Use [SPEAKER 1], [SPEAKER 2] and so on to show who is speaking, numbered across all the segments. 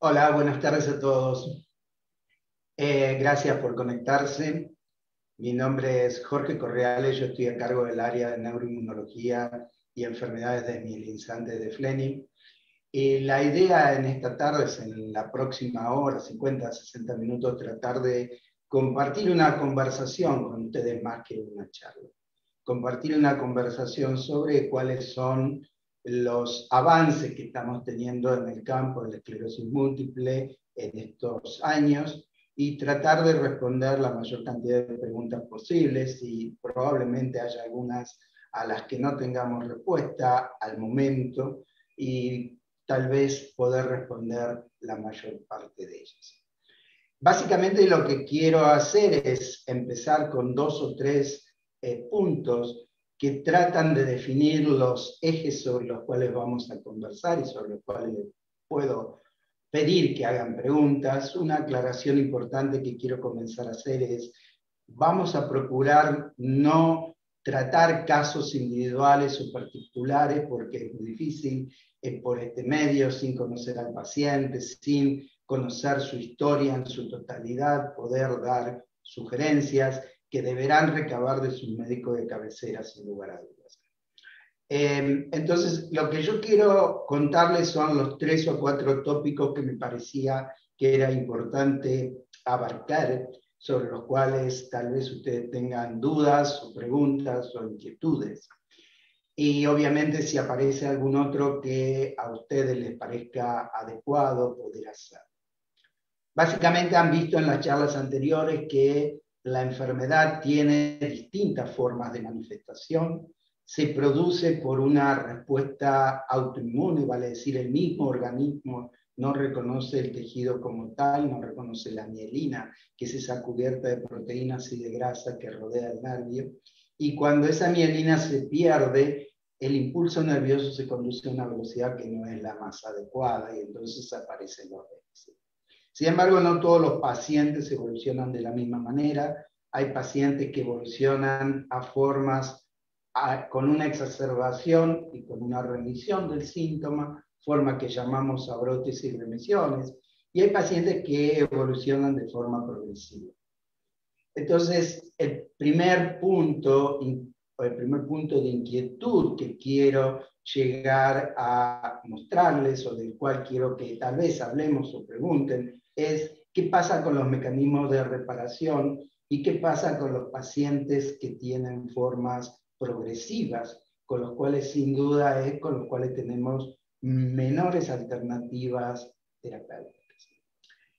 [SPEAKER 1] Hola, buenas tardes a todos. Gracias por conectarse. Mi nombre es Jorge Correales, yo estoy a cargo del área de neuroinmunología y enfermedades desmielinizantes de Fleming. Y la idea en esta tarde es en la próxima hora, 50, 60 minutos, tratar de compartir una conversación con ustedes más que una charla. Compartir una conversación sobre cuáles son los avances que estamos teniendo en el campo de la esclerosis múltiple en estos años y tratar de responder la mayor cantidad de preguntas posibles, y probablemente haya algunas a las que no tengamos respuesta al momento y tal vez poder responder la mayor parte de ellas. Básicamente lo que quiero hacer es empezar con dos o tres puntos que tratan de definir los ejes sobre los cuales vamos a conversar y sobre los cuales puedo pedir que hagan preguntas. Una aclaración importante que quiero comenzar a hacer es: vamos a procurar no tratar casos individuales o particulares, porque es muy difícil por este medio, sin conocer al paciente, sin conocer su historia en su totalidad, poder dar sugerencias que deberán recabar de sus médicos de cabecera, sin lugar a dudas. Entonces, lo que yo quiero contarles son los 3 o 4 tópicos que me parecía que era importante abarcar, sobre los cuales tal vez ustedes tengan dudas o preguntas o inquietudes. Y obviamente si aparece algún otro que a ustedes les parezca adecuado, poder hacer. Básicamente han visto en las charlas anteriores que la enfermedad tiene distintas formas de manifestación. Se produce por una respuesta autoinmune, vale decir, el mismo organismo no reconoce el tejido como tal, no reconoce la mielina, que es esa cubierta de proteínas y de grasa que rodea el nervio. Y cuando esa mielina se pierde, el impulso nervioso se conduce a una velocidad que no es la más adecuada y entonces aparecen los déficits. Sin embargo, no todos los pacientes evolucionan de la misma manera. Hay pacientes que evolucionan a formas con una exacerbación y con una remisión del síntoma, forma que llamamos a brotes y remisiones, y hay pacientes que evolucionan de forma progresiva. Entonces, el primer punto de inquietud que quiero llegar a mostrarles, o del cual quiero que tal vez hablemos o pregunten, es qué pasa con los mecanismos de reparación y qué pasa con los pacientes que tienen formas progresivas, con los cuales sin duda es con los cuales tenemos menores alternativas terapéuticas.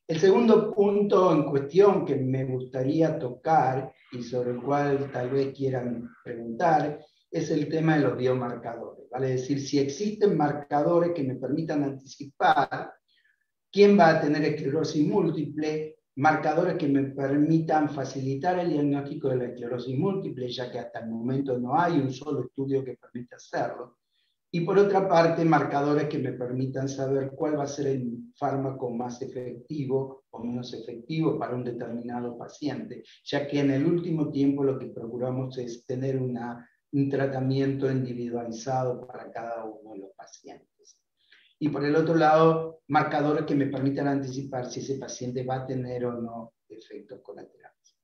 [SPEAKER 1] El segundo punto en cuestión que me gustaría tocar y sobre el cual tal vez quieran preguntar es el tema de los biomarcadores. Vale decir, si existen marcadores que me permitan anticipar quién va a tener esclerosis múltiple, marcadores que me permitan facilitar el diagnóstico de la esclerosis múltiple, ya que hasta el momento no hay un solo estudio que permita hacerlo. Y por otra parte, marcadores que me permitan saber cuál va a ser el fármaco más efectivo o menos efectivo para un determinado paciente, ya que en el último tiempo lo que procuramos es tener un tratamiento individualizado para cada uno de los pacientes. Y por el otro lado, marcadores que me permitan anticipar si ese paciente va a tener o no efectos colaterales.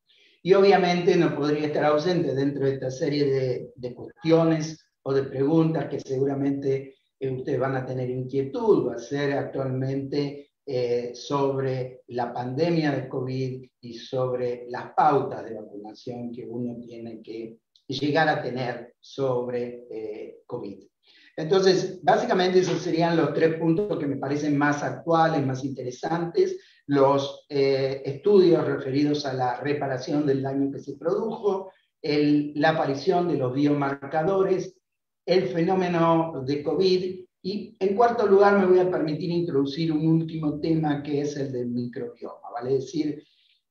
[SPEAKER 1] Y obviamente no podría estar ausente dentro de esta serie de cuestiones o de preguntas que seguramente ustedes van a tener inquietud, va a ser actualmente sobre la pandemia de COVID y sobre las pautas de vacunación que uno tiene que llegar a tener sobre COVID. Entonces, básicamente esos serían los 3 puntos que me parecen más actuales, más interesantes. Los estudios referidos a la reparación del daño que se produjo, la aparición de los biomarcadores, el fenómeno de COVID, y en cuarto lugar me voy a permitir introducir un último tema que es el del microbioma, ¿vale? Es decir,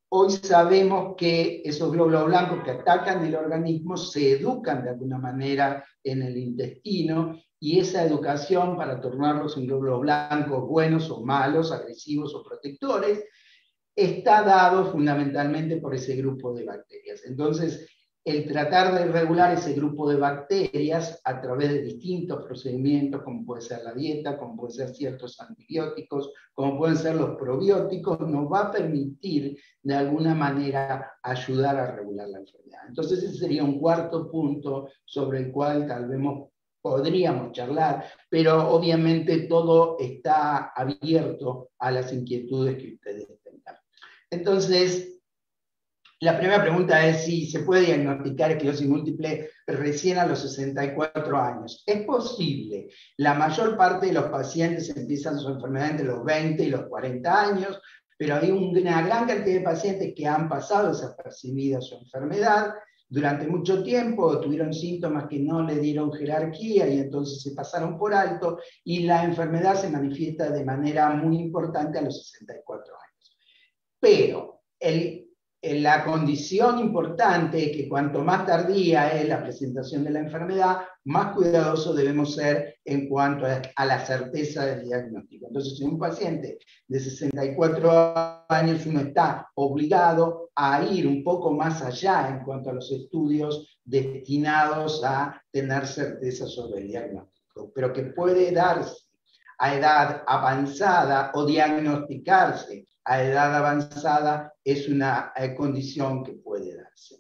[SPEAKER 1] hoy sabemos que esos glóbulos blancos que atacan el organismo se educan de alguna manera en el intestino, y esa educación para tornarlos en glóbulos blancos buenos o malos, agresivos o protectores, está dado fundamentalmente por ese grupo de bacterias. Entonces, el tratar de regular ese grupo de bacterias a través de distintos procedimientos, como puede ser la dieta, como pueden ser ciertos antibióticos, como pueden ser los probióticos, nos va a permitir de alguna manera ayudar a regular la enfermedad. Entonces ese sería un cuarto punto sobre el cual tal vez podríamos charlar, pero obviamente todo está abierto a las inquietudes que ustedes tengan. Entonces, la primera pregunta es si se puede diagnosticar esclerosis múltiple recién a los 64 años. Es posible. La mayor parte de los pacientes empiezan su enfermedad entre los 20 y los 40 años, pero hay una gran cantidad de pacientes que han pasado desapercibida su enfermedad durante mucho tiempo, tuvieron síntomas que no le dieron jerarquía y entonces se pasaron por alto, y la enfermedad se manifiesta de manera muy importante a los 64 años. Pero la condición importante es que cuanto más tardía es la presentación de la enfermedad, más cuidadosos debemos ser en cuanto a la certeza del diagnóstico. Entonces, si un paciente de 64 años, uno está obligado a ir un poco más allá en cuanto a los estudios destinados a tener certeza sobre el diagnóstico, pero que puede darse a edad avanzada o diagnosticarse a edad avanzada es una condición que puede darse.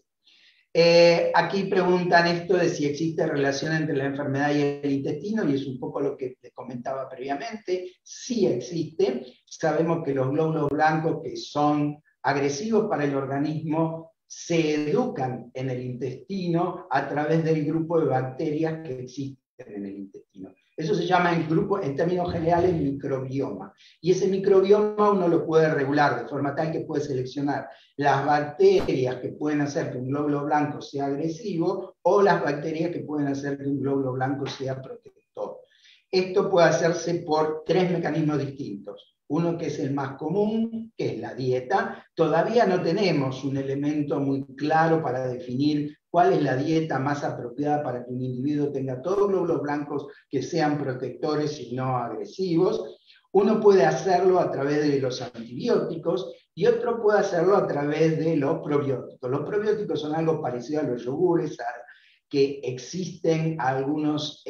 [SPEAKER 1] Aquí preguntan esto de si existe relación entre la enfermedad y el intestino, y es un poco lo que les comentaba previamente. Sí existe. Sabemos que los glóbulos blancos, que son agresivos para el organismo, se educan en el intestino a través del grupo de bacterias que existen en el intestino. Eso se llama en términos generales, microbioma. Y ese microbioma uno lo puede regular de forma tal que puede seleccionar las bacterias que pueden hacer que un glóbulo blanco sea agresivo o las bacterias que pueden hacer que un glóbulo blanco sea protector. Esto puede hacerse por tres mecanismos distintos. Uno que es el más común, que es la dieta. Todavía no tenemos un elemento muy claro para definir cuál es la dieta más apropiada para que un individuo tenga todos glóbulos blancos que sean protectores y no agresivos. Uno puede hacerlo a través de los antibióticos y otro puede hacerlo a través de los probióticos. Los probióticos son algo parecido a los yogures, que existen algunos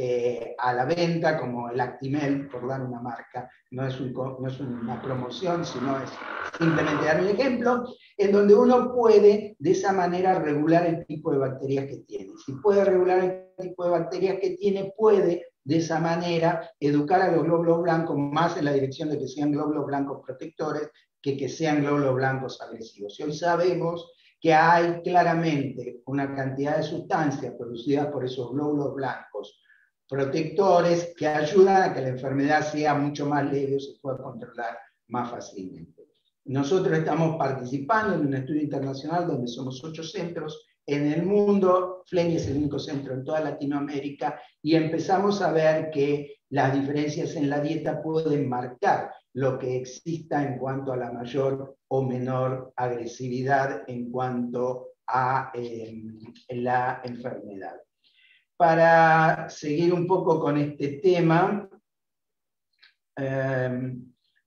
[SPEAKER 1] a la venta, como el Actimel, por dar una marca, no es una promoción, sino es simplemente dar un ejemplo, en donde uno puede de esa manera regular el tipo de bacterias que tiene. Si puede regular el tipo de bacterias que tiene, puede de esa manera educar a los glóbulos blancos más en la dirección de que sean glóbulos blancos protectores que sean glóbulos blancos agresivos. Y hoy sabemos que hay claramente una cantidad de sustancias producidas por esos glóbulos blancos protectores que ayudan a que la enfermedad sea mucho más leve o se pueda controlar más fácilmente. Nosotros estamos participando en un estudio internacional donde somos 8 centros en el mundo. FLENI es el único centro en toda Latinoamérica, y empezamos a ver que las diferencias en la dieta pueden marcar lo que exista en cuanto a la mayor o menor agresividad en cuanto a la enfermedad. Para seguir un poco con este tema,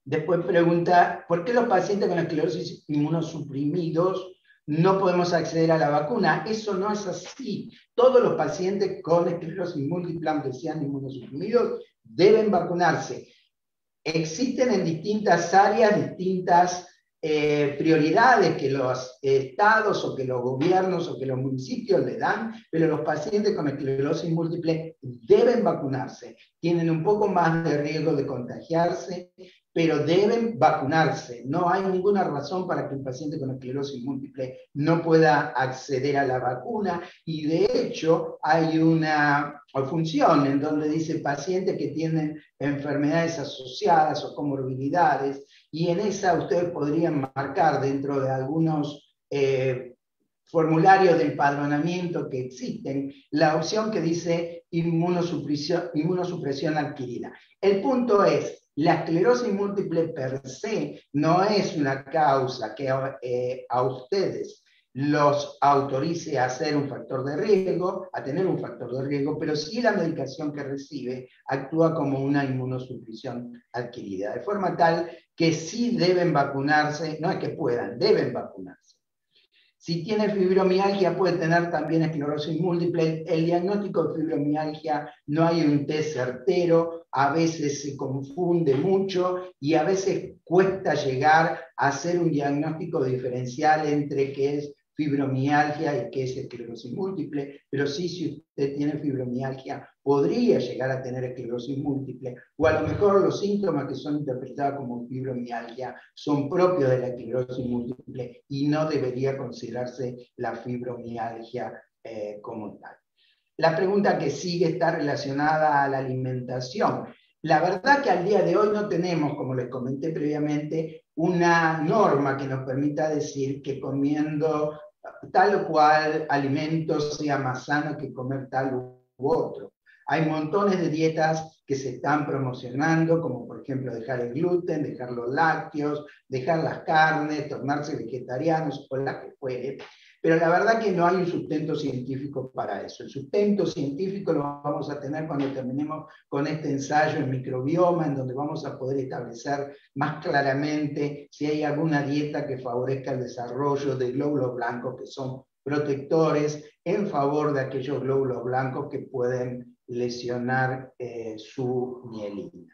[SPEAKER 1] después pregunta, ¿por qué los pacientes con esclerosis inmunosuprimidos no podemos acceder a la vacuna? Eso no es así. Todos los pacientes con esclerosis múltiple, aunque sean inmunosuprimidos, deben vacunarse. Existen en distintas áreas, distintas prioridades que los estados o que los gobiernos o que los municipios le dan, pero los pacientes con esclerosis múltiple deben vacunarse. Tienen un poco más de riesgo de contagiarse, pero deben vacunarse. No hay ninguna razón para que un paciente con esclerosis múltiple no pueda acceder a la vacuna, y de hecho hay una función en donde dice pacientes que tienen enfermedades asociadas o comorbilidades, y en esa ustedes podrían marcar dentro de algunos formularios de empadronamiento que existen la opción que dice inmunosupresión adquirida. El punto es, la esclerosis múltiple per se no es una causa que a ustedes los autorice a hacer un factor de riesgo, a tener un factor de riesgo, pero sí la medicación que recibe actúa como una inmunosupresión adquirida, de forma tal que sí deben vacunarse, no es que puedan, deben vacunarse. Si tiene fibromialgia puede tener también esclerosis múltiple. El diagnóstico de fibromialgia no hay un test certero, a veces se confunde mucho y a veces cuesta llegar a hacer un diagnóstico diferencial entre qué es fibromialgia y qué es esclerosis múltiple, pero sí, si usted tiene fibromialgia, podría llegar a tener esclerosis múltiple, o a lo mejor los síntomas que son interpretados como fibromialgia son propios de la esclerosis múltiple y no debería considerarse la fibromialgia como tal. La pregunta que sigue está relacionada a la alimentación. La verdad que al día de hoy no tenemos, como les comenté previamente, una norma que nos permita decir que comiendo tal o cual alimento sea más sano que comer tal u otro. Hay montones de dietas que se están promocionando, como por ejemplo dejar el gluten, dejar los lácteos, dejar las carnes, tornarse vegetarianos o la que fuere. Pero la verdad que no hay un sustento científico para eso. El sustento científico lo vamos a tener cuando terminemos con este ensayo en microbioma, en donde vamos a poder establecer más claramente si hay alguna dieta que favorezca el desarrollo de glóbulos blancos que son protectores en favor de aquellos glóbulos blancos que pueden lesionar su mielina.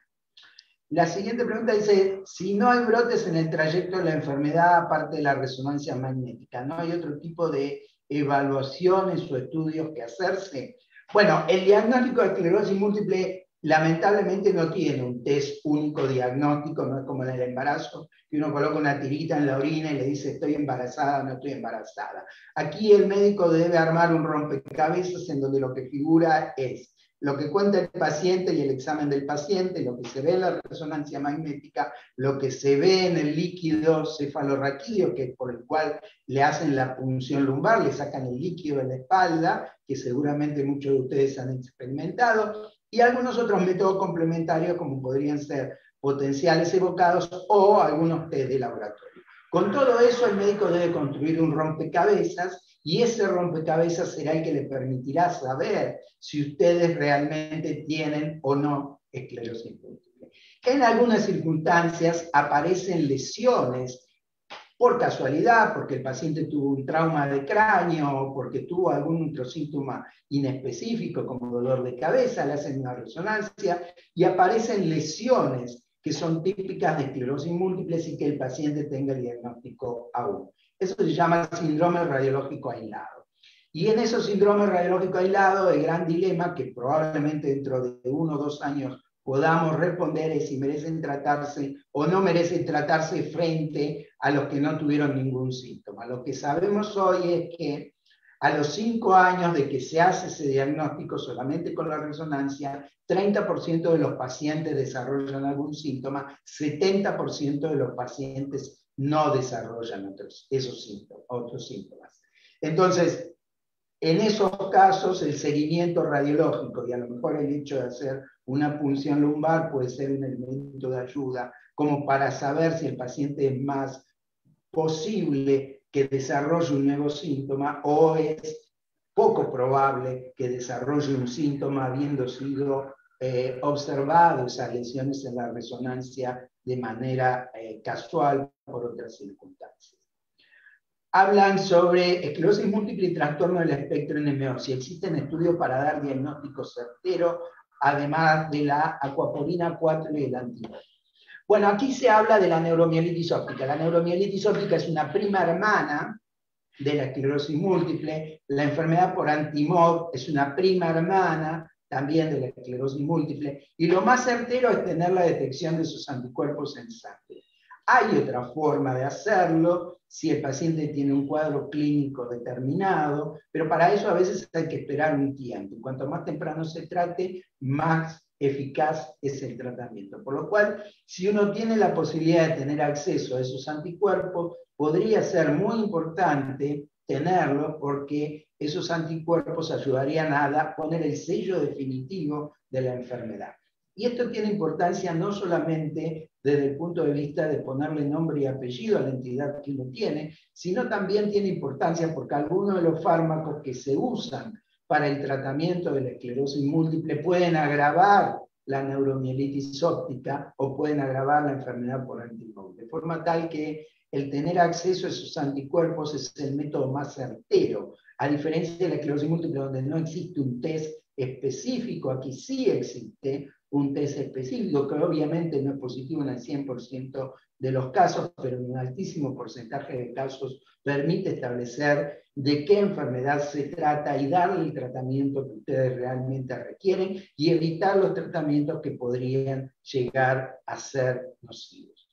[SPEAKER 1] La siguiente pregunta dice, si no hay brotes en el trayecto de la enfermedad, aparte de la resonancia magnética, ¿no hay otro tipo de evaluaciones o estudios que hacerse? Bueno, el diagnóstico de esclerosis múltiple lamentablemente no tiene un test único diagnóstico, no es como en el embarazo, que uno coloca una tirita en la orina y le dice estoy embarazada o no estoy embarazada. Aquí el médico debe armar un rompecabezas en donde lo que figura es lo que cuenta el paciente y el examen del paciente, lo que se ve en la resonancia magnética, lo que se ve en el líquido cefalorraquídeo, que es por el cual le hacen la punción lumbar, le sacan el líquido de la espalda, que seguramente muchos de ustedes han experimentado, y algunos otros métodos complementarios como podrían ser potenciales evocados o algunos test de laboratorio. Con todo eso el médico debe construir un rompecabezas y ese rompecabezas será el que le permitirá saber si ustedes realmente tienen o no esclerosis múltiple. En algunas circunstancias aparecen lesiones por casualidad, porque el paciente tuvo un trauma de cráneo, porque tuvo algún otro síntoma inespecífico como dolor de cabeza, le hacen una resonancia y aparecen lesiones que son típicas de esclerosis múltiple sin que el paciente tenga el diagnóstico aún. Eso se llama síndrome radiológico aislado. Y en esos síndromes radiológicos aislados, el gran dilema que probablemente dentro de 1 o 2 años podamos responder es si merecen tratarse o no merecen tratarse frente a los que no tuvieron ningún síntoma. Lo que sabemos hoy es que a los 5 años de que se hace ese diagnóstico solamente con la resonancia, 30% de los pacientes desarrollan algún síntoma, 70% de los pacientes no desarrollan otros síntomas. Entonces, en esos casos, el seguimiento radiológico y a lo mejor el hecho de hacer una punción lumbar puede ser un elemento de ayuda, como para saber si el paciente es más posible que desarrolle un nuevo síntoma o es poco probable que desarrolle un síntoma habiendo sido observado esas lesiones en la resonancia de manera casual por otras circunstancias. Hablan sobre esclerosis múltiple y trastorno del espectro NMO, si existen estudios para dar diagnóstico certero, además de la aquaporina 4 y el antimod. Bueno, aquí se habla de la neuromielitis óptica. La neuromielitis óptica es una prima hermana de la esclerosis múltiple. La enfermedad por antimod es una prima hermana también de la esclerosis múltiple. Y lo más certero es tener la detección de sus anticuerpos en sangre. Hay otra forma de hacerlo si el paciente tiene un cuadro clínico determinado, pero para eso a veces hay que esperar un tiempo. Cuanto más temprano se trate, más eficaz es el tratamiento. Por lo cual, si uno tiene la posibilidad de tener acceso a esos anticuerpos, podría ser muy importante tenerlos porque esos anticuerpos ayudarían a poner el sello definitivo de la enfermedad. Y esto tiene importancia no solamente desde el punto de vista de ponerle nombre y apellido a la entidad que uno tiene, sino también tiene importancia porque algunos de los fármacos que se usan para el tratamiento de la esclerosis múltiple pueden agravar la neuromielitis óptica o pueden agravar la enfermedad por antimod. De forma tal que el tener acceso a esos anticuerpos es el método más certero, a diferencia de la esclerosis múltiple, donde no existe un test específico. Aquí sí existe un test específico, que obviamente no es positivo en el 100% de los casos, pero en un altísimo porcentaje de casos permite establecer de qué enfermedad se trata y darle el tratamiento que ustedes realmente requieren y evitar los tratamientos que podrían llegar a ser nocivos.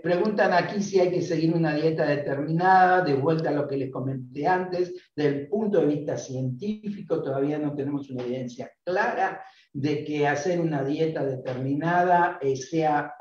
[SPEAKER 1] Preguntan aquí si hay que seguir una dieta determinada. De vuelta a lo que les comenté antes, del punto de vista científico todavía no tenemos una evidencia clara de que hacer una dieta determinada sea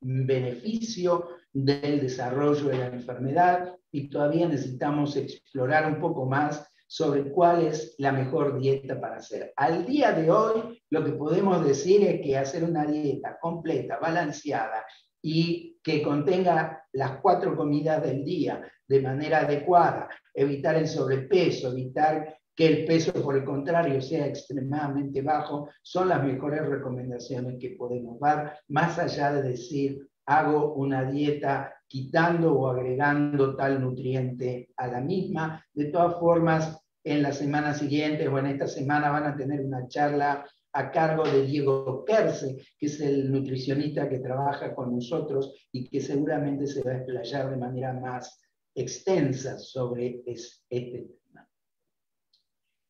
[SPEAKER 1] beneficio del desarrollo de la enfermedad, y todavía necesitamos explorar un poco más sobre cuál es la mejor dieta para hacer. Al día de hoy, lo que podemos decir es que hacer una dieta completa, balanceada y que contenga las 4 comidas del día de manera adecuada, evitar el sobrepeso, evitar que el peso, por el contrario, sea extremadamente bajo, son las mejores recomendaciones que podemos dar, más allá de decir, hago una dieta quitando o agregando tal nutriente a la misma. De todas formas, en la semana siguiente o en esta semana van a tener una charla a cargo de Diego Kerse, que es el nutricionista que trabaja con nosotros y que seguramente se va a explayar de manera más extensa sobre este tema.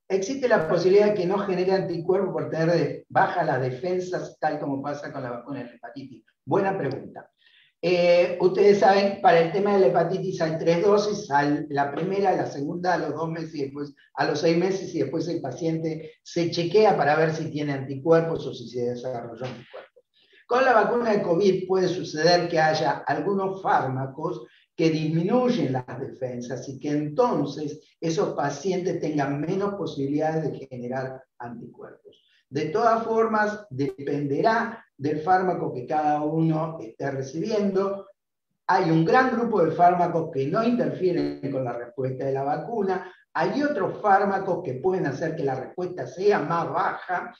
[SPEAKER 1] ¿Existe la posibilidad de que no genere anticuerpos por tener baja las defensas, tal como pasa con la vacuna de la hepatitis? Buena pregunta. Ustedes saben, para el tema de la hepatitis hay 3 dosis, la primera, la segunda a los 2 meses y después a los 6 meses, y después el paciente se chequea para ver si tiene anticuerpos o si se desarrolló anticuerpos. Con la vacuna de COVID puede suceder que haya algunos fármacos que disminuyen las defensas y que entonces esos pacientes tengan menos posibilidades de generar anticuerpos. De todas formas, dependerá del fármaco que cada uno esté recibiendo. Hay un gran grupo de fármacos que no interfieren con la respuesta de la vacuna. Hay otros fármacos que pueden hacer que la respuesta sea más baja,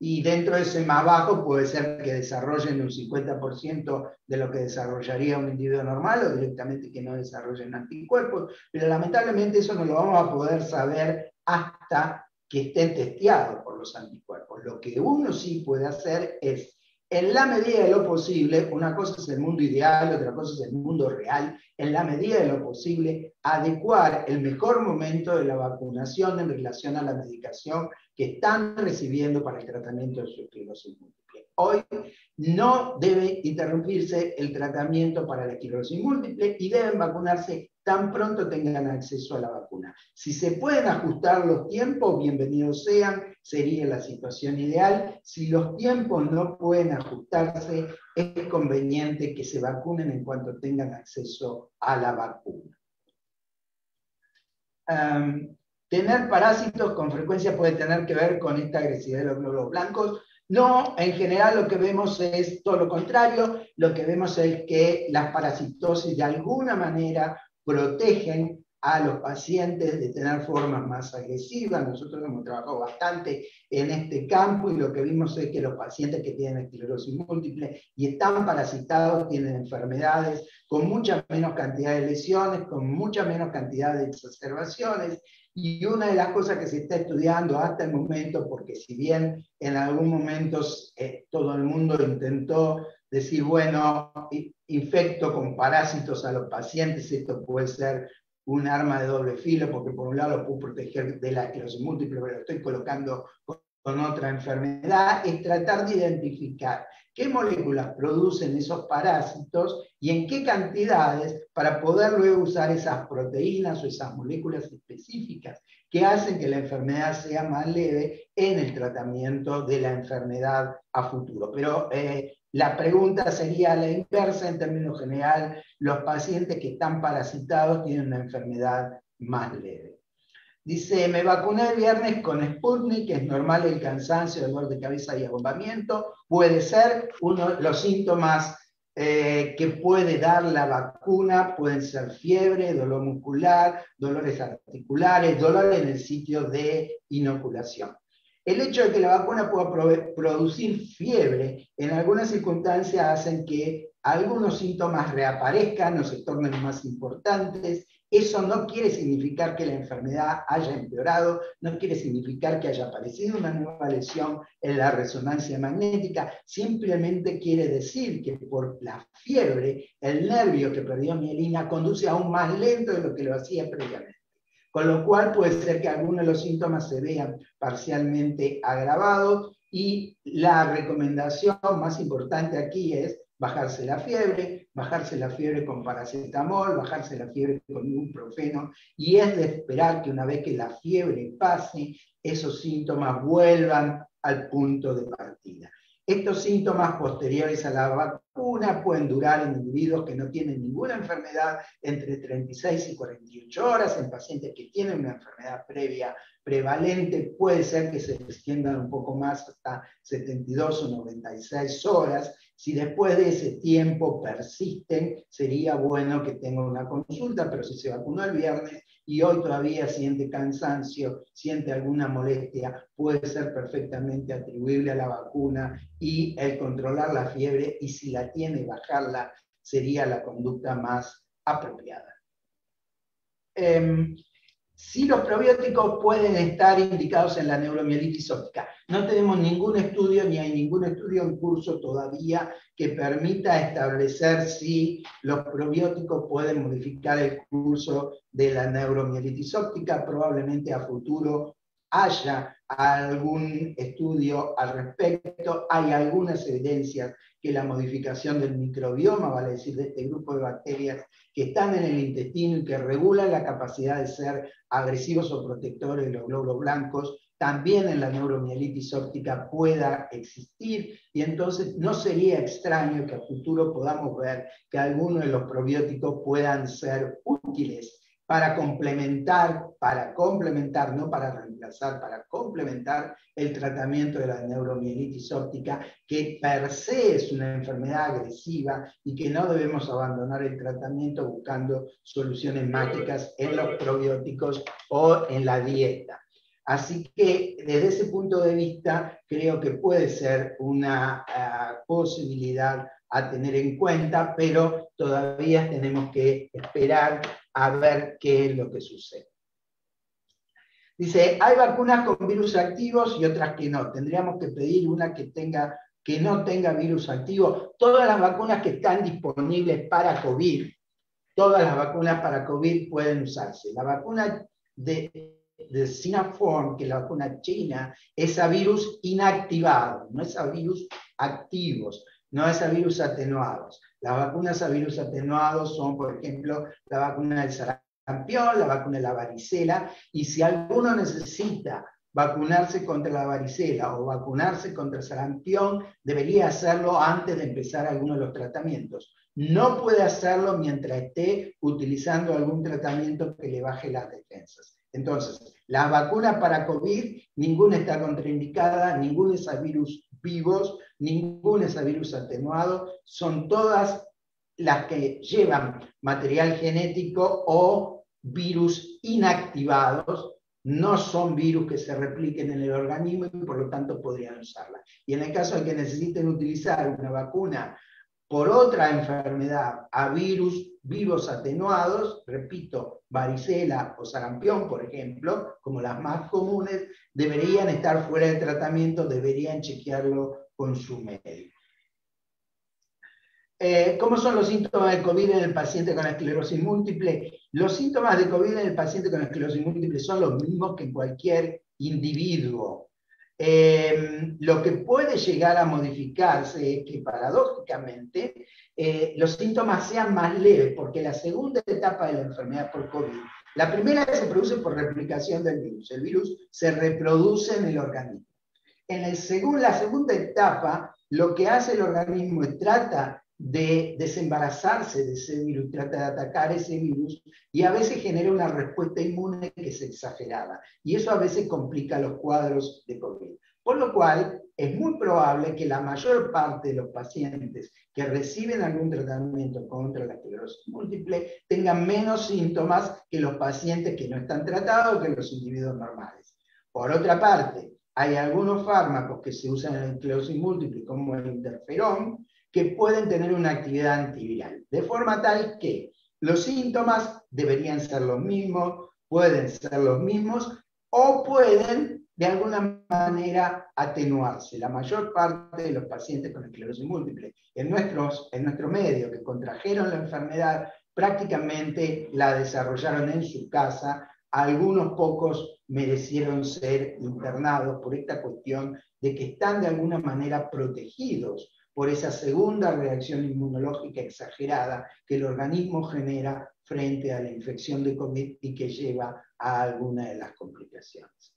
[SPEAKER 1] y dentro de ese más bajo puede ser que desarrollen un 50% de lo que desarrollaría un individuo normal, o directamente que no desarrollen anticuerpos, pero lamentablemente eso no lo vamos a poder saber hasta que estén testeados por los anticuerpos. Lo que uno sí puede hacer es, en la medida de lo posible, una cosa es el mundo ideal, otra cosa es el mundo real, en la medida de lo posible, adecuar el mejor momento de la vacunación en relación a la medicación que están recibiendo para el tratamiento de su esclerosis múltiple. Hoy no debe interrumpirse el tratamiento para la esclerosis múltiple y deben vacunarse tan pronto tengan acceso a la vacuna. Si se pueden ajustar los tiempos, bienvenidos sean, sería la situación ideal. Si los tiempos no pueden ajustarse, es conveniente que se vacunen en cuanto tengan acceso a la vacuna. Tener parásitos con frecuencia puede tener que ver con esta agresividad de los glóbulos blancos. No, en general lo que vemos es todo lo contrario. Lo que vemos es que las parasitosis de alguna manera protegen a los pacientes de tener formas más agresivas. Nosotros hemos trabajado bastante en este campo y lo que vimos es que los pacientes que tienen esclerosis múltiple y están parasitados tienen enfermedades con mucha menos cantidad de lesiones, con mucha menos cantidad de exacerbaciones. Y una de las cosas que se está estudiando hasta el momento, porque si bien en algún momento todo el mundo intentó decir, bueno, infecto con parásitos a los pacientes, esto puede ser un arma de doble filo, porque por un lado lo puedo proteger de la esclerosis múltiple, pero lo estoy colocando con otra enfermedad, es tratar de identificar qué moléculas producen esos parásitos y en qué cantidades para poder luego usar esas proteínas o esas moléculas específicas que hacen que la enfermedad sea más leve en el tratamiento de la enfermedad a futuro. Pero la pregunta sería la inversa en términos general: los pacientes que están parasitados tienen una enfermedad más leve. Dice, me vacuné el viernes con Sputnik, es normal el cansancio, dolor de cabeza y agotamiento. Puede ser, los síntomas que puede dar la vacuna pueden ser fiebre, dolor muscular, dolores articulares, dolor en el sitio de inoculación. El hecho de que la vacuna pueda producir fiebre en algunas circunstancias hacen que algunos síntomas reaparezcan o se tornen más importantes. Eso no quiere significar que la enfermedad haya empeorado, no quiere significar que haya aparecido una nueva lesión en la resonancia magnética, simplemente quiere decir que por la fiebre, el nervio que perdió mielina conduce aún más lento de lo que lo hacía previamente. Con lo cual puede ser que algunos de los síntomas se vean parcialmente agravados y la recomendación más importante aquí es bajarse la fiebre con paracetamol, bajarse la fiebre con ibuprofeno, y es de esperar que una vez que la fiebre pase, esos síntomas vuelvan al punto de partida. Estos síntomas posteriores a la vacuna pueden durar en individuos que no tienen ninguna enfermedad entre 36 y 48 horas. En pacientes que tienen una enfermedad previa prevalente puede ser que se extiendan un poco más hasta 72 o 96 horas. Si después de ese tiempo persisten, sería bueno que tenga una consulta, pero si se vacunó el viernes y hoy todavía siente cansancio, siente alguna molestia, puede ser perfectamente atribuible a la vacuna, y el controlar la fiebre, y si la tiene, bajarla, sería la conducta más apropiada. Si los probióticos pueden estar indicados en la neuromielitis óptica. No tenemos ningún estudio, ni hay ningún estudio en curso todavía que permita establecer si los probióticos pueden modificar el curso de la neuromielitis óptica. Probablemente a futuro haya algún estudio al respecto. Hay algunas evidencias que la modificación del microbioma, vale decir, de este grupo de bacterias que están en el intestino y que regulan la capacidad de ser agresivos o protectores de los glóbulos blancos, también en la neuromielitis óptica pueda existir, y entonces no sería extraño que a futuro podamos ver que algunos de los probióticos puedan ser útiles para complementar, no para reemplazar, para complementar el tratamiento de la neuromielitis óptica, que per se es una enfermedad agresiva y que no debemos abandonar el tratamiento buscando soluciones mágicas en los probióticos o en la dieta. Así que desde ese punto de vista creo que puede ser una posibilidad a tener en cuenta, pero todavía tenemos que esperar a ver qué es lo que sucede. Dice, hay vacunas con virus activos y otras que no. Tendríamos que pedir una que no tenga virus activo. Todas las vacunas que están disponibles para COVID, todas las vacunas para COVID pueden usarse. La vacuna de Sinopharm, que es la vacuna china, es a virus inactivado, no es a virus activos, no es a virus atenuados. Las vacunas a virus atenuados son, por ejemplo, la vacuna del sarampión, la vacuna de la varicela, y si alguno necesita vacunarse contra la varicela o vacunarse contra el sarampión, debería hacerlo antes de empezar alguno de los tratamientos. No puede hacerlo mientras esté utilizando algún tratamiento que le baje las defensas. Entonces, las vacunas para COVID, ninguna está contraindicada, ninguna es a virus vivos, ninguna es a virus atenuado, son todas las que llevan material genético o virus inactivados, no son virus que se repliquen en el organismo y por lo tanto podrían usarla. Y en el caso de que necesiten utilizar una vacuna por otra enfermedad a virus vivos atenuados, repito, varicela o sarampión, por ejemplo, como las más comunes, deberían estar fuera de tratamiento, deberían chequearlo con su médico. ¿Cómo son los síntomas de COVID en el paciente con esclerosis múltiple? Los síntomas de COVID en el paciente con esclerosis múltiple son los mismos que en cualquier individuo. Lo que puede llegar a modificarse es que paradójicamente los síntomas sean más leves, porque la segunda etapa de la enfermedad por COVID, la primera se produce por replicación del virus. El virus se reproduce en el organismo. En la segunda etapa, lo que hace el organismo es trata de desembarazarse de ese virus, trata de atacar ese virus, y a veces genera una respuesta inmune que es exagerada. Y eso a veces complica los cuadros de COVID. Por lo cual, es muy probable que la mayor parte de los pacientes que reciben algún tratamiento contra la esclerosis múltiple tengan menos síntomas que los pacientes que no están tratados, que los individuos normales. Por otra parte, hay algunos fármacos que se usan en la esclerosis múltiple, como el interferón, que pueden tener una actividad antiviral, de forma tal que los síntomas deberían ser los mismos, pueden ser los mismos, o pueden de alguna manera atenuarse. La mayor parte de los pacientes con esclerosis múltiple en nuestro medio que contrajeron la enfermedad prácticamente la desarrollaron en su casa. Algunos pocos merecieron ser internados por esta cuestión de que están de alguna manera protegidos por esa segunda reacción inmunológica exagerada que el organismo genera frente a la infección de COVID y que lleva a alguna de las complicaciones.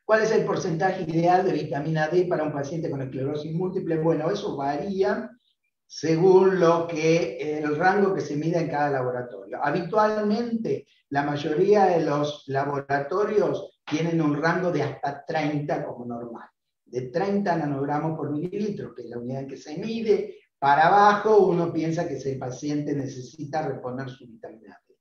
[SPEAKER 1] ¿Cuál es el porcentaje ideal de vitamina D para un paciente con esclerosis múltiple? Bueno, eso varía según el rango que se mida en cada laboratorio. Habitualmente, la mayoría de los laboratorios tienen un rango de hasta 30 como normal. De 30 nanogramos por mililitro, que es la unidad en que se mide, para abajo uno piensa que ese paciente necesita reponer su vitamina D.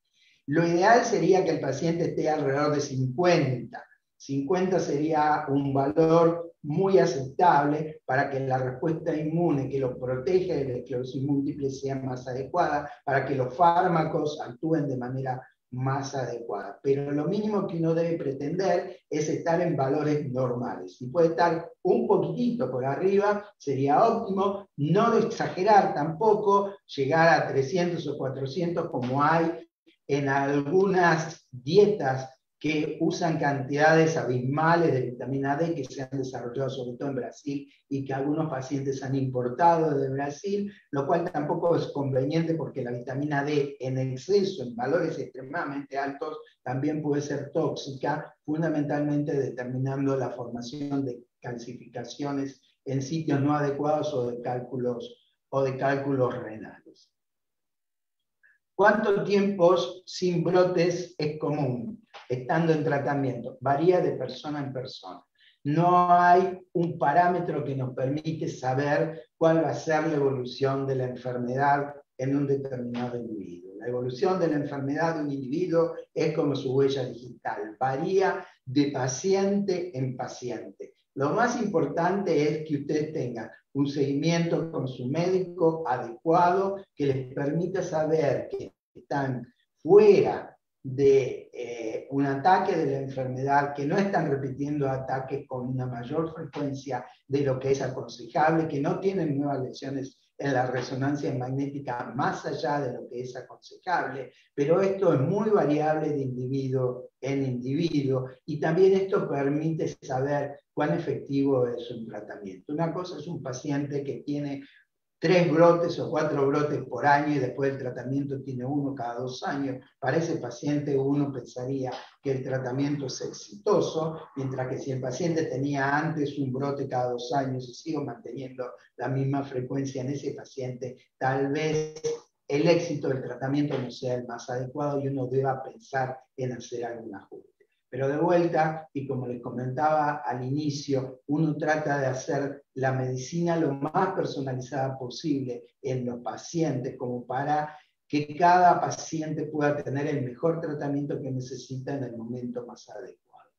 [SPEAKER 1] Lo ideal sería que el paciente esté alrededor de 50. 50 sería un valor muy aceptable para que la respuesta inmune que lo protege de la esclerosis múltiple sea más adecuada, para que los fármacos actúen de manera más adecuada. Pero lo mínimo que uno debe pretender es estar en valores normales. Si puede estar un poquitito por arriba, sería óptimo. No de exagerar tampoco, llegar a 300 o 400 como hay en algunas dietas que usan cantidades abismales de vitamina D que se han desarrollado sobre todo en Brasil y que algunos pacientes han importado desde Brasil, lo cual tampoco es conveniente porque la vitamina D en exceso, en valores extremadamente altos, también puede ser tóxica, fundamentalmente determinando la formación de calcificaciones en sitios no adecuados o de cálculos renales. ¿Cuánto tiempo sin brotes es común estando en tratamiento? Varía de persona en persona. No hay un parámetro que nos permite saber cuál va a ser la evolución de la enfermedad en un determinado individuo. La evolución de la enfermedad de un individuo es como su huella digital, varía de paciente en paciente. Lo más importante es que ustedes tengan un seguimiento con su médico adecuado que les permita saber que están fuera de un ataque de la enfermedad, que no están repitiendo ataques con una mayor frecuencia de lo que es aconsejable, que no tienen nuevas lesiones en la resonancia magnética más allá de lo que es aconsejable, pero esto es muy variable de individuo en individuo y también esto permite saber cuán efectivo es un tratamiento. Una cosa es un paciente que tiene 3 brotes o 4 brotes por año y después el tratamiento tiene 1 cada 2 años. Para ese paciente uno pensaría que el tratamiento es exitoso, mientras que si el paciente tenía antes un brote cada 2 años y sigue manteniendo la misma frecuencia en ese paciente, tal vez el éxito del tratamiento no sea el más adecuado y uno deba pensar en hacer algún ajuste. Pero de vuelta, y como les comentaba al inicio, uno trata de hacer la medicina lo más personalizada posible en los pacientes, como para que cada paciente pueda tener el mejor tratamiento que necesita en el momento más adecuado.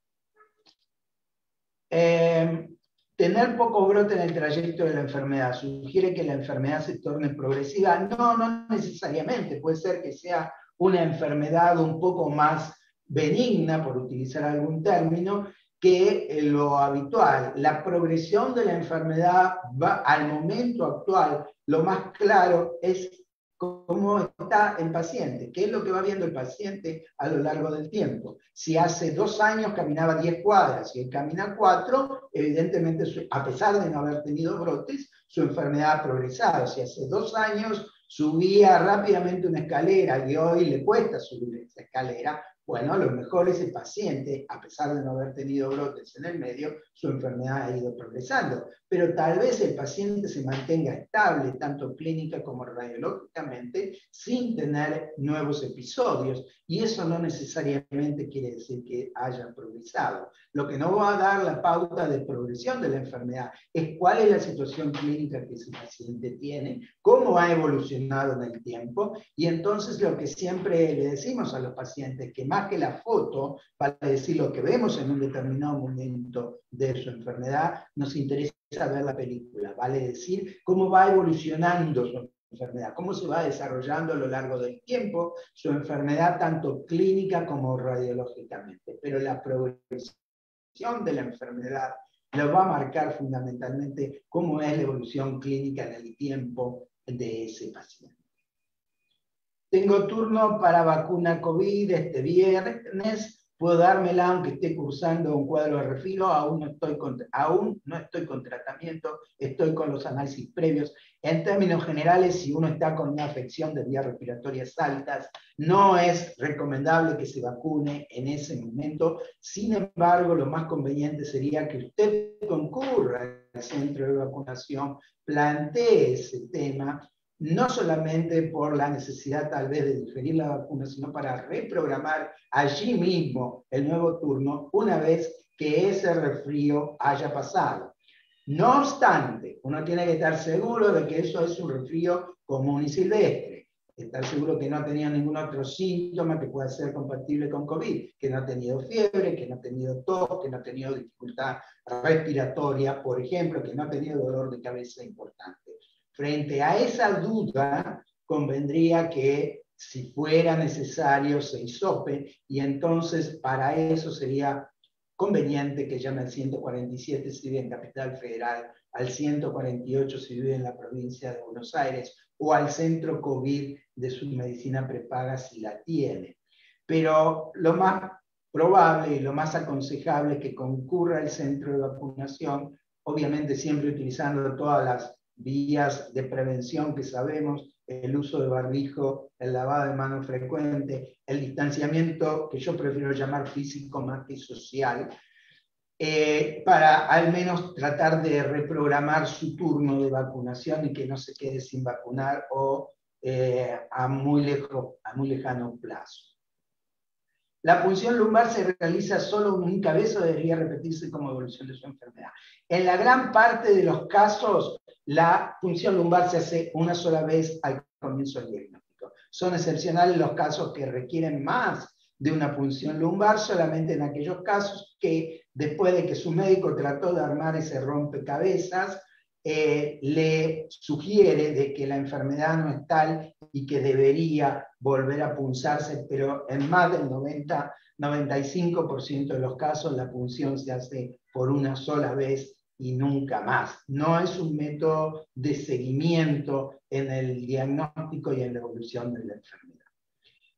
[SPEAKER 1] Tener poco brote en el trayecto de la enfermedad, ¿sugiere que la enfermedad se torne progresiva? No, no necesariamente. Puede ser que sea una enfermedad un poco más benigna, por utilizar algún término, que lo habitual. La progresión de la enfermedad va al momento actual, lo más claro es cómo está el paciente, qué es lo que va viendo el paciente a lo largo del tiempo. Si hace 2 años caminaba 10 cuadras y él camina 4, evidentemente, a pesar de no haber tenido brotes, su enfermedad ha progresado. Si hace 2 años subía rápidamente una escalera y hoy le cuesta subir esa escalera, bueno, a lo mejor ese paciente, a pesar de no haber tenido brotes en el medio, su enfermedad ha ido progresando. pero tal vez el paciente se mantenga estable, tanto clínica como radiológicamente, sin tener nuevos episodios. Y eso no necesariamente quiere decir que haya progresado. Lo que no va a dar la pauta de progresión de la enfermedad es cuál es la situación clínica que ese paciente tiene, cómo ha evolucionado en el tiempo, y entonces lo que siempre le decimos a los pacientes, que más que la foto, vale decir lo que vemos en un determinado momento de su enfermedad, nos interesa ver la película, vale decir cómo va evolucionando su enfermedad, cómo se va desarrollando a lo largo del tiempo su enfermedad, tanto clínica como radiológicamente. Pero la progresión de la enfermedad lo va a marcar fundamentalmente cómo es la evolución clínica en el tiempo de ese paciente. Tengo turno para vacuna COVID este viernes. Puedo dármela aunque esté cursando un cuadro de resfrío, aún no estoy con tratamiento, estoy con los análisis previos. En términos generales, si uno está con una afección de vías respiratorias altas, no es recomendable que se vacune en ese momento. Sin embargo, lo más conveniente sería que usted concurra al centro de vacunación, plantee ese tema, no solamente por la necesidad tal vez de diferir la vacuna, sino para reprogramar allí mismo el nuevo turno una vez que ese resfrío haya pasado. No obstante, uno tiene que estar seguro de que eso es un resfrío común y silvestre, estar seguro que no ha tenido ningún otro síntoma que pueda ser compatible con COVID, que no ha tenido fiebre, que no ha tenido tos, que no ha tenido dificultad respiratoria, por ejemplo, que no ha tenido dolor de cabeza importante. Frente a esa duda, convendría que si fuera necesario se hisope, y entonces para eso sería conveniente que llame al 147 si vive en Capital Federal, al 148 si vive en la provincia de Buenos Aires, o al centro COVID de su medicina prepaga si la tiene. Pero lo más probable y lo más aconsejable es que concurra al centro de vacunación, obviamente siempre utilizando todas las vías de prevención que sabemos, el uso de barbijo, el lavado de manos frecuente, el distanciamiento, que yo prefiero llamar físico más que social, para al menos tratar de reprogramar su turno de vacunación y que no se quede sin vacunar o a muy lejano plazo. La punción lumbar se realiza solo una vez o debería repetirse como evolución de su enfermedad. En la gran parte de los casos, la punción lumbar se hace una sola vez al comienzo del diagnóstico. Son excepcionales los casos que requieren más de una punción lumbar, solamente en aquellos casos que después de que su médico trató de armar ese rompecabezas, le sugiere de que la enfermedad no es tal y que debería volver a punzarse, pero en más del 95% de los casos la punción se hace por una sola vez y nunca más. No es un método de seguimiento en el diagnóstico y en la evolución de la enfermedad.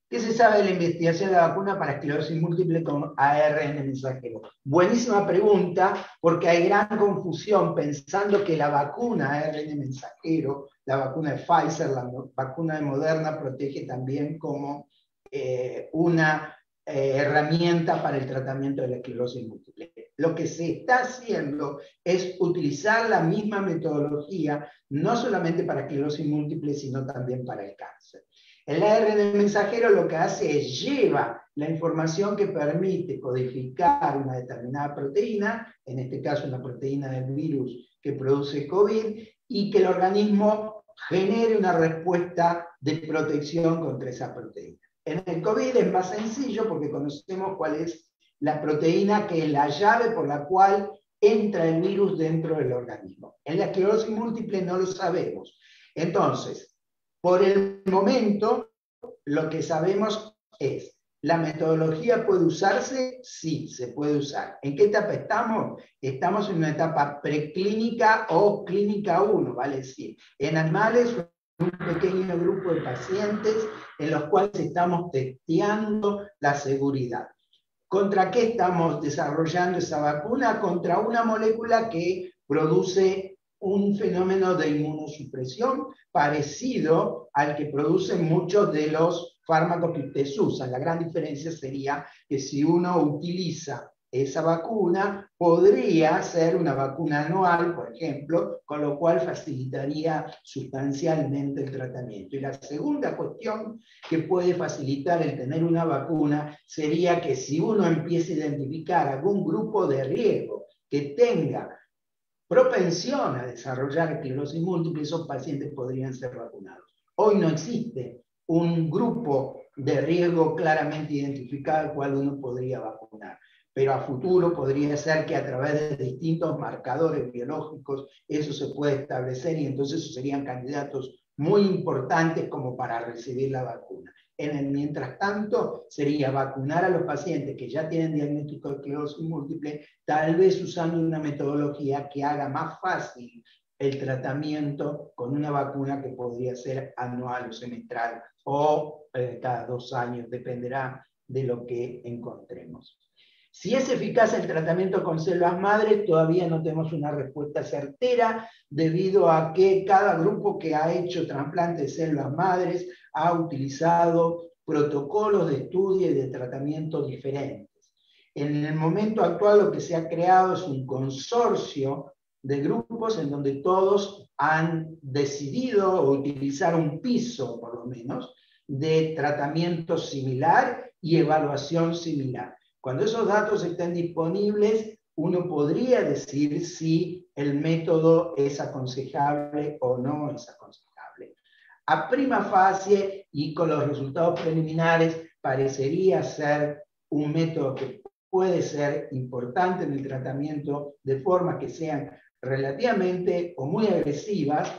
[SPEAKER 1] ¿Qué se sabe de la investigación de la vacuna para esclerosis múltiple con ARN mensajero? Buenísima pregunta, porque hay gran confusión pensando que la vacuna ARN mensajero, la vacuna de Pfizer, la vacuna de Moderna, protege también como una herramienta para el tratamiento de la esclerosis múltiple. Lo que se está haciendo es utilizar la misma metodología, no solamente para esclerosis múltiple, sino también para el cáncer. El ARN mensajero lo que hace es lleva la información que permite codificar una determinada proteína, en este caso una proteína del virus que produce COVID, y que el organismo genere una respuesta de protección contra esa proteína. En el COVID es más sencillo porque conocemos cuál es la proteína que es la llave por la cual entra el virus dentro del organismo. En la esclerosis múltiple no lo sabemos. Entonces, por el momento, lo que sabemos es, ¿la metodología puede usarse? Sí, se puede usar. ¿En qué etapa estamos? Estamos en una etapa preclínica o clínica 1, vale decir, en animales, un pequeño grupo de pacientes en los cuales estamos testeando la seguridad. ¿Contra qué estamos desarrollando esa vacuna? Contra una molécula que produce un fenómeno de inmunosupresión parecido al que producen muchos de los fármacos que ustedes usan. La gran diferencia sería que si uno utiliza esa vacuna podría ser una vacuna anual, por ejemplo, con lo cual facilitaría sustancialmente el tratamiento. Y la segunda cuestión que puede facilitar el tener una vacuna sería que si uno empieza a identificar algún grupo de riesgo que tenga propensión a desarrollar esclerosis múltiple, esos pacientes podrían ser vacunados. Hoy no existe un grupo de riesgo claramente identificado al cual uno podría vacunar, pero a futuro podría ser que a través de distintos marcadores biológicos eso se puede establecer y entonces esos serían candidatos muy importantes como para recibir la vacuna. En el mientras tanto, sería vacunar a los pacientes que ya tienen diagnóstico de esclerosis múltiple, tal vez usando una metodología que haga más fácil el tratamiento con una vacuna que podría ser anual o semestral o cada 2 años, dependerá de lo que encontremos. Si es eficaz el tratamiento con células madres, todavía no tenemos una respuesta certera, debido a que cada grupo que ha hecho trasplante de células madres ha utilizado protocolos de estudio y de tratamiento diferentes. En el momento actual lo que se ha creado es un consorcio de grupos en donde todos han decidido utilizar un piso, por lo menos, de tratamiento similar y evaluación similar. Cuando esos datos estén disponibles, uno podría decir si el método es aconsejable o no es aconsejable. A prima facie y con los resultados preliminares, parecería ser un método que puede ser importante en el tratamiento de formas que sean relativamente o muy agresivas,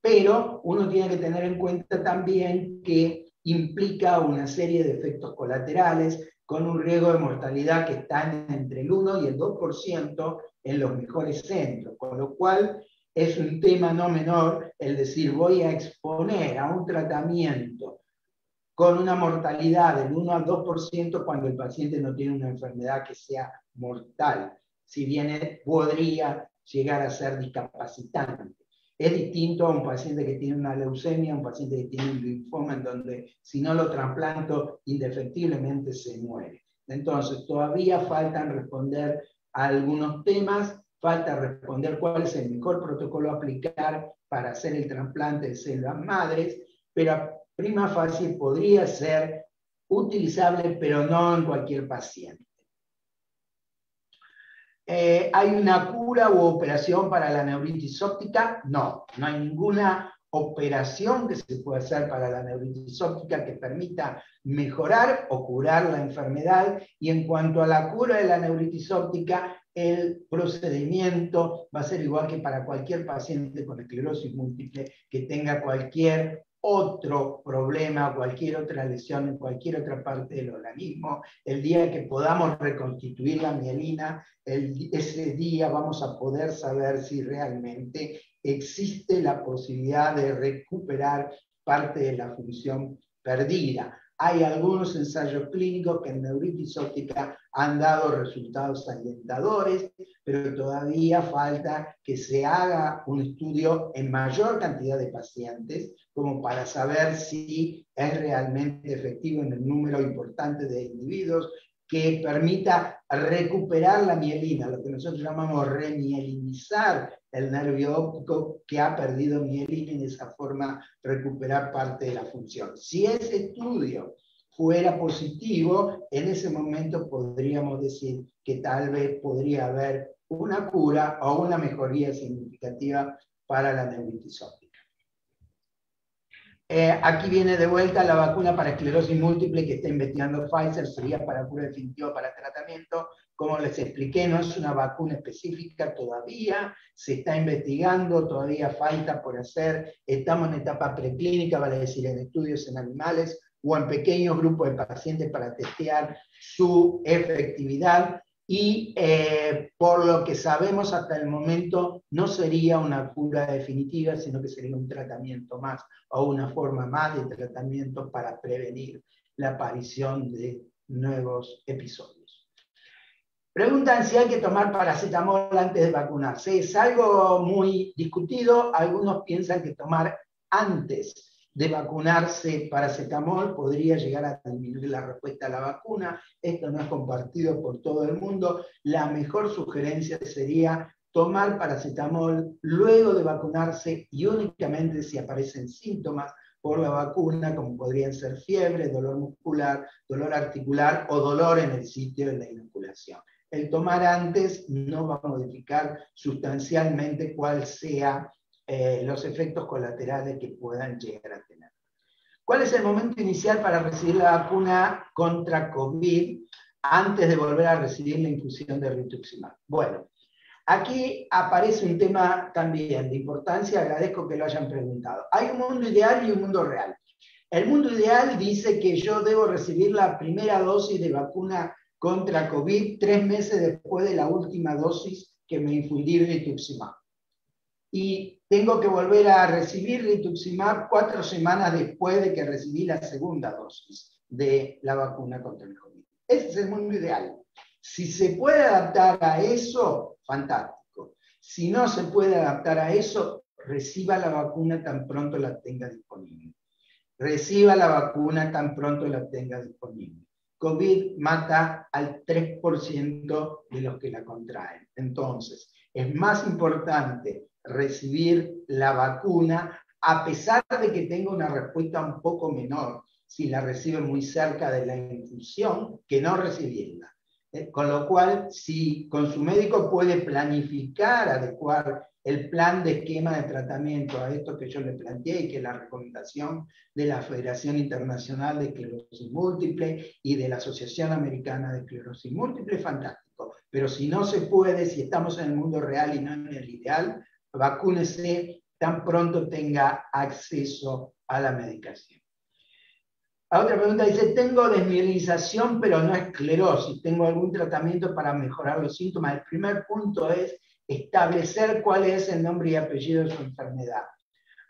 [SPEAKER 1] pero uno tiene que tener en cuenta también que implica una serie de efectos colaterales con un riesgo de mortalidad que está entre el 1 y el 2% en los mejores centros, con lo cual es un tema no menor el decir voy a exponer a un tratamiento con una mortalidad del 1 al 2% cuando el paciente no tiene una enfermedad que sea mortal, si bien podría llegar a ser discapacitante. Es distinto a un paciente que tiene una leucemia, a un paciente que tiene un linfoma, en donde si no lo trasplanto, indefectiblemente se muere. Entonces, todavía faltan responder a algunos temas, falta responder cuál es el mejor protocolo a aplicar para hacer el trasplante de células madres, pero a prima facie podría ser utilizable, pero no en cualquier paciente. ¿Hay una cura u operación para la neuritis óptica? No, no hay ninguna operación que se pueda hacer para la neuritis óptica que permita mejorar o curar la enfermedad. Y en cuanto a la cura de la neuritis óptica, el procedimiento va a ser igual que para cualquier paciente con esclerosis múltiple que tenga cualquier otro problema, cualquier otra lesión en cualquier otra parte del organismo. El día que podamos reconstituir la mielina, ese día vamos a poder saber si realmente existe la posibilidad de recuperar parte de la función perdida. Hay algunos ensayos clínicos que en neuritis óptica han dado resultados alentadores, pero todavía falta que se haga un estudio en mayor cantidad de pacientes como para saber si es realmente efectivo en el número importante de individuos que permita recuperar la mielina, lo que nosotros llamamos remielinizar el nervio óptico que ha perdido mielina y de esa forma recuperar parte de la función. Si ese estudio fuera positivo, en ese momento podríamos decir que tal vez podría haber una cura o una mejoría significativa para la neuritis óptica. Aquí viene de vuelta la vacuna para esclerosis múltiple que está investigando Pfizer, sería para cura definitiva para tratamiento. Como les expliqué, no es una vacuna específica todavía, se está investigando, todavía falta por hacer, estamos en etapa preclínica, vale decir, en estudios en animales o en pequeños grupos de pacientes para testear su efectividad. Y por lo que sabemos hasta el momento, no sería una cura definitiva, sino que sería un tratamiento más o una forma más de tratamiento para prevenir la aparición de nuevos episodios. Preguntan si hay que tomar paracetamol antes de vacunarse. Es algo muy discutido, algunos piensan que tomar antes de vacunarse paracetamol podría llegar a disminuir la respuesta a la vacuna. Esto no es compartido por todo el mundo. La mejor sugerencia sería tomar paracetamol luego de vacunarse y únicamente si aparecen síntomas por la vacuna, como podrían ser fiebre, dolor muscular, dolor articular o dolor en el sitio de la inoculación. El tomar antes no va a modificar sustancialmente cuál sea los efectos colaterales que puedan llegar a tener. ¿Cuál es el momento inicial para recibir la vacuna contra COVID antes de volver a recibir la infusión de rituximab? Bueno, aquí aparece un tema también de importancia, agradezco que lo hayan preguntado. Hay un mundo ideal y un mundo real. El mundo ideal dice que yo debo recibir la primera dosis de vacuna contra COVID 3 meses después de la última dosis que me infundí rituximab. Y tengo que volver a recibir rituximab 4 semanas después de que recibí la segunda dosis de la vacuna contra el COVID. Ese es el mundo ideal. Si se puede adaptar a eso, fantástico. Si no se puede adaptar a eso, reciba la vacuna tan pronto la tenga disponible. Reciba la vacuna tan pronto la tenga disponible. COVID mata al 3% de los que la contraen. Entonces, es más importante recibir la vacuna, a pesar de que tenga una respuesta un poco menor, si la recibe muy cerca de la infusión, que no recibirla. Con lo cual, si con su médico puede planificar, adecuar el plan de esquema de tratamiento a esto que yo le planteé y que es la recomendación de la Federación Internacional de Esclerosis Múltiple y de la Asociación Americana de Esclerosis Múltiple, fantástico. Pero si no se puede, si estamos en el mundo real y no en el ideal, vacúnese tan pronto tenga acceso a la medicación. A otra pregunta dice, tengo desmielinización pero no esclerosis, ¿tengo algún tratamiento para mejorar los síntomas? El primer punto es establecer cuál es el nombre y apellido de su enfermedad.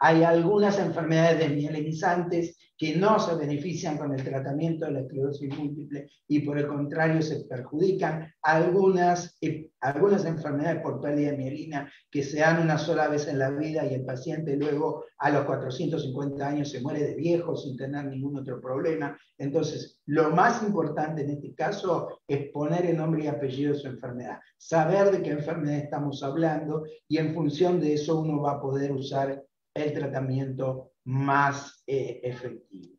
[SPEAKER 1] Hay algunas enfermedades desmielinizantes que no se benefician con el tratamiento de la esclerosis múltiple y por el contrario se perjudican. Algunas enfermedades por pérdida de mielina que se dan una sola vez en la vida y el paciente luego a los 450 años se muere de viejo sin tener ningún otro problema. Entonces, lo más importante en este caso es poner el nombre y apellido de su enfermedad, saber de qué enfermedad estamos hablando y en función de eso uno va a poder usar el tratamiento más efectivo.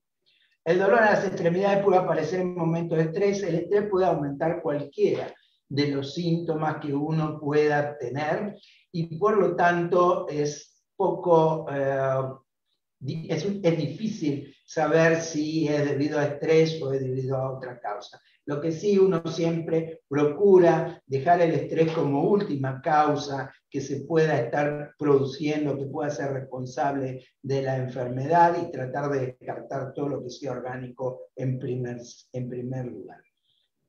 [SPEAKER 1] El dolor a las extremidades puede aparecer en momentos de estrés. El estrés puede aumentar cualquiera de los síntomas que uno pueda tener y por lo tanto es difícil saber si es debido a estrés o es debido a otra causa. Lo que sí uno siempre procura dejar el estrés como última causa que se pueda estar produciendo, que pueda ser responsable de la enfermedad y tratar de descartar todo lo que sea orgánico en primer lugar.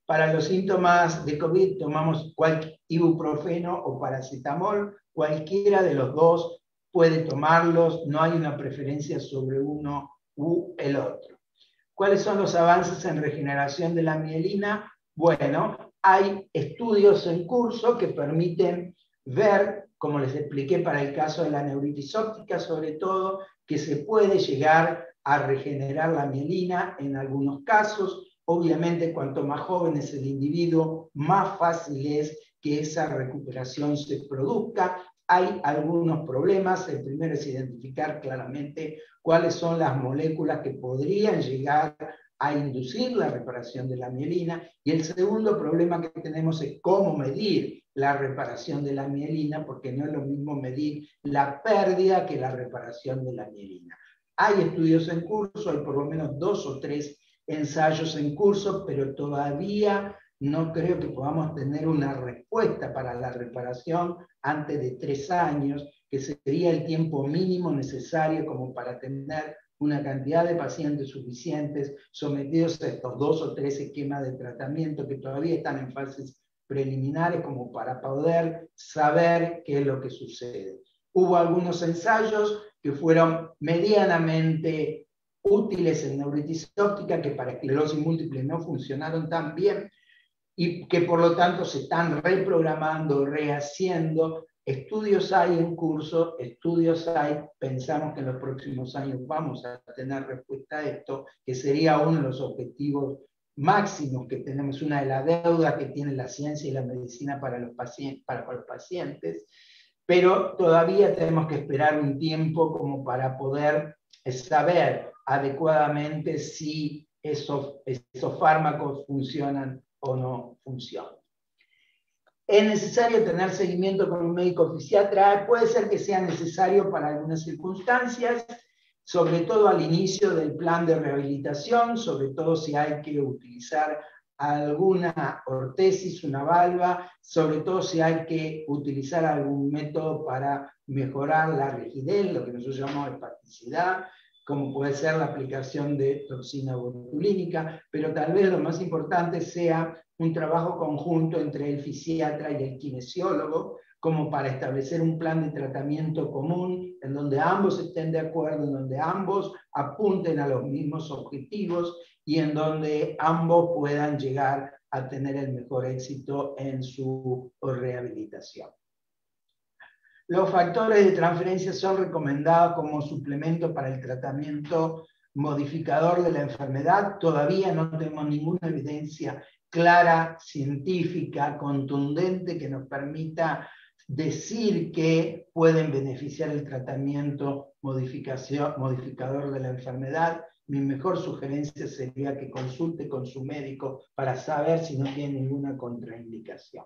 [SPEAKER 1] Para los síntomas de COVID tomamos ibuprofeno o paracetamol, cualquiera de los dos puede tomarlos, no hay una preferencia sobre uno u el otro. ¿Cuáles son los avances en regeneración de la mielina? Bueno, hay estudios en curso que permiten ver, como les expliqué para el caso de la neuritis óptica, sobre todo, que se puede llegar a regenerar la mielina en algunos casos. Obviamente, cuanto más joven es el individuo, más fácil es que esa recuperación se produzca. Hay algunos problemas. El primero es identificar claramente cuáles son las moléculas que podrían llegar a inducir la reparación de la mielina. Y el segundo problema que tenemos es cómo medir la reparación de la mielina, porque no es lo mismo medir la pérdida que la reparación de la mielina. Hay estudios en curso, hay por lo menos 2 o 3 ensayos en curso, pero todavía no creo que podamos tener una respuesta para la reparación antes de 3 años, que sería el tiempo mínimo necesario como para tener una cantidad de pacientes suficientes sometidos a estos 2 o 3 esquemas de tratamiento que todavía están en fases preliminares como para poder saber qué es lo que sucede. Hubo algunos ensayos que fueron medianamente útiles en neuritis óptica que para esclerosis múltiple no funcionaron tan bien y que por lo tanto se están reprogramando, rehaciendo Estudios hay en curso, estudios hay, pensamos que en los próximos años vamos a tener respuesta a esto, que sería uno de los objetivos máximos que tenemos, una de las deudas que tiene la ciencia y la medicina para los pacientes, pero todavía tenemos que esperar un tiempo como para poder saber adecuadamente si esos fármacos funcionan o no funcionan. Es necesario tener seguimiento con un médico fisiatra, puede ser que sea necesario para algunas circunstancias, sobre todo al inicio del plan de rehabilitación, sobre todo si hay que utilizar alguna ortesis, una valva, sobre todo si hay que utilizar algún método para mejorar la rigidez, lo que nosotros llamamos espasticidad, como puede ser la aplicación de toxina botulínica, pero tal vez lo más importante sea un trabajo conjunto entre el fisiatra y el kinesiólogo, como para establecer un plan de tratamiento común, en donde ambos estén de acuerdo, en donde ambos apunten a los mismos objetivos y en donde ambos puedan llegar a tener el mejor éxito en su rehabilitación. Los factores de transferencia son recomendados como suplemento para el tratamiento modificador de la enfermedad. Todavía no tenemos ninguna evidencia clara, científica, contundente, que nos permita decir que pueden beneficiar el tratamiento modificador de la enfermedad. Mi mejor sugerencia sería que consulte con su médico para saber si no tiene ninguna contraindicación.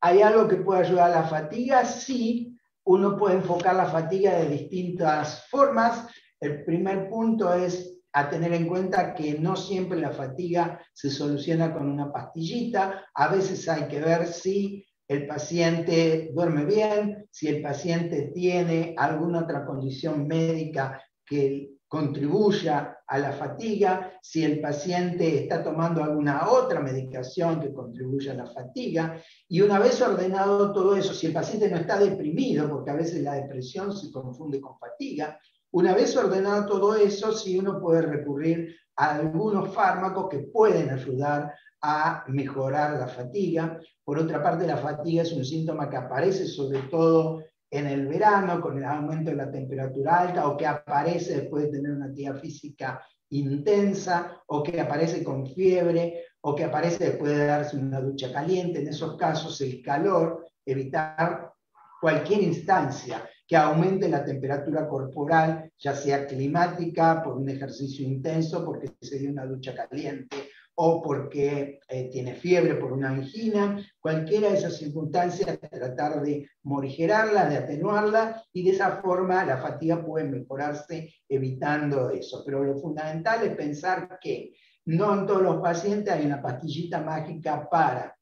[SPEAKER 1] ¿Hay algo que puede ayudar a la fatiga? Sí, uno puede enfocar la fatiga de distintas formas. El primer punto es a tener en cuenta que no siempre la fatiga se soluciona con una pastillita. A veces hay que ver si el paciente duerme bien, si el paciente tiene alguna otra condición médica que contribuya a la fatiga, si el paciente está tomando alguna otra medicación que contribuya a la fatiga, y una vez ordenado todo eso, si el paciente no está deprimido, porque a veces la depresión se confunde con fatiga, una vez ordenado todo eso, sí uno puede recurrir a algunos fármacos que pueden ayudar a mejorar la fatiga. Por otra parte, la fatiga es un síntoma que aparece sobre todo en el verano, con el aumento de la temperatura alta, o que aparece después de tener una actividad física intensa, o que aparece con fiebre, o que aparece después de darse una ducha caliente. En esos casos, el calor, evitar cualquier instancia que aumente la temperatura corporal, ya sea climática, por un ejercicio intenso, porque se dio una ducha caliente, o porque tiene fiebre por una angina, cualquiera de esas circunstancias, tratar de morigerarla, de atenuarla, y de esa forma la fatiga puede mejorarse evitando eso. Pero lo fundamental es pensar que no en todos los pacientes hay una pastillita mágica para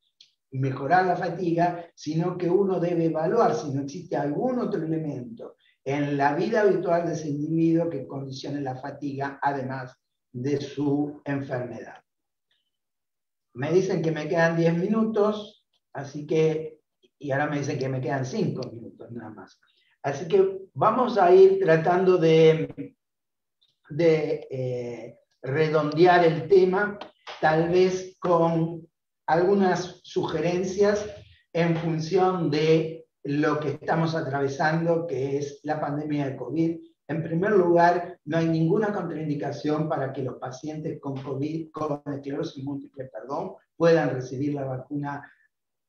[SPEAKER 1] mejorar la fatiga, sino que uno debe evaluar si no existe algún otro elemento en la vida habitual de ese individuo que condicione la fatiga, además de su enfermedad. Me dicen que me quedan 10 minutos, así que, y ahora me dicen que me quedan 5 minutos nada más. Así que vamos a ir tratando de redondear el tema, tal vez con algunas sugerencias en función de lo que estamos atravesando, que es la pandemia de COVID. En primer lugar, no hay ninguna contraindicación para que los pacientes con COVID, con esclerosis múltiple, puedan recibir la vacuna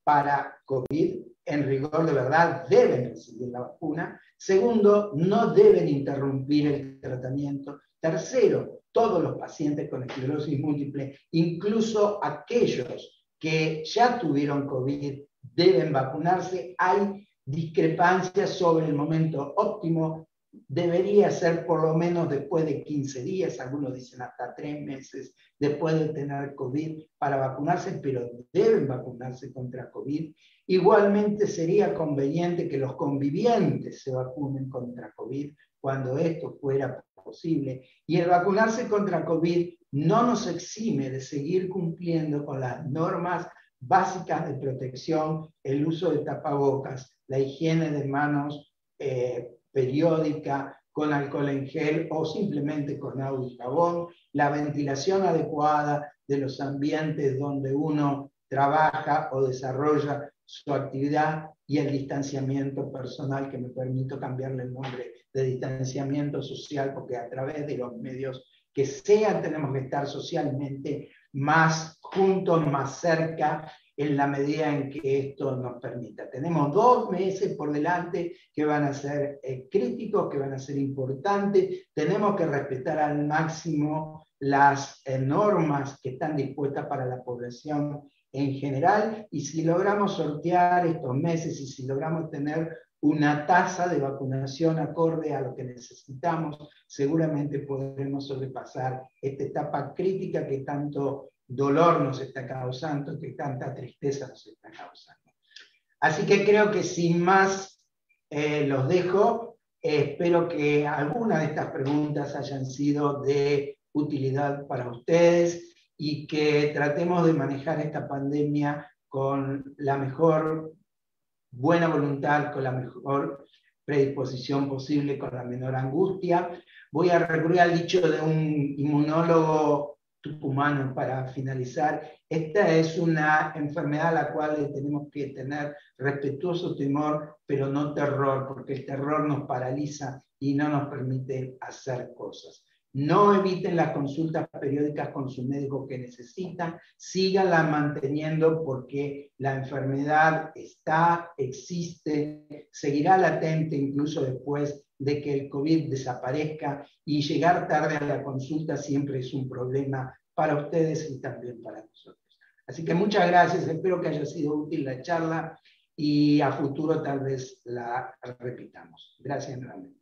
[SPEAKER 1] para COVID. En rigor de verdad, deben recibir la vacuna. Segundo, no deben interrumpir el tratamiento. Tercero, todos los pacientes con esclerosis múltiple, incluso aquellos que ya tuvieron COVID, deben vacunarse. Hay discrepancias sobre el momento óptimo. Debería ser por lo menos después de 15 días, algunos dicen hasta 3 meses después de tener COVID para vacunarse, pero deben vacunarse contra COVID. Igualmente sería conveniente que los convivientes se vacunen contra COVID cuando esto fuera posible. Y el vacunarse contra COVID no nos exime de seguir cumpliendo con las normas básicas de protección, el uso de tapabocas, la higiene de manos periódica, con alcohol en gel o simplemente con agua y jabón, la ventilación adecuada de los ambientes donde uno trabaja o desarrolla su actividad, y el distanciamiento personal, que me permito cambiarle el nombre de distanciamiento social, porque a través de los medios que sean tenemos que estar socialmente más juntos, más cerca, en la medida en que esto nos permita. Tenemos 2 meses por delante que van a ser críticos, que van a ser importantes. Tenemos que respetar al máximo las normas que están dispuestas para la población en general, y si logramos sortear estos meses y si logramos tener una tasa de vacunación acorde a lo que necesitamos, seguramente podremos sobrepasar esta etapa crítica que tanto dolor nos está causando, que tanta tristeza nos está causando. Así que creo que sin más los dejo. Espero que algunas de estas preguntas hayan sido de utilidad para ustedes y que tratemos de manejar esta pandemia con la mejor buena voluntad, con la mejor predisposición posible, con la menor angustia. Voy a recurrir al dicho de un inmunólogo tucumano para finalizar. Esta es una enfermedad a la cual tenemos que tener respetuoso temor, pero no terror, porque el terror nos paraliza y no nos permite hacer cosas. No eviten las consultas periódicas con su médico que necesitan, síganla manteniendo porque la enfermedad está, existe, seguirá latente incluso después de que el COVID desaparezca, y llegar tarde a la consulta siempre es un problema para ustedes y también para nosotros. Así que muchas gracias, espero que haya sido útil la charla y a futuro tal vez la repitamos. Gracias nuevamente.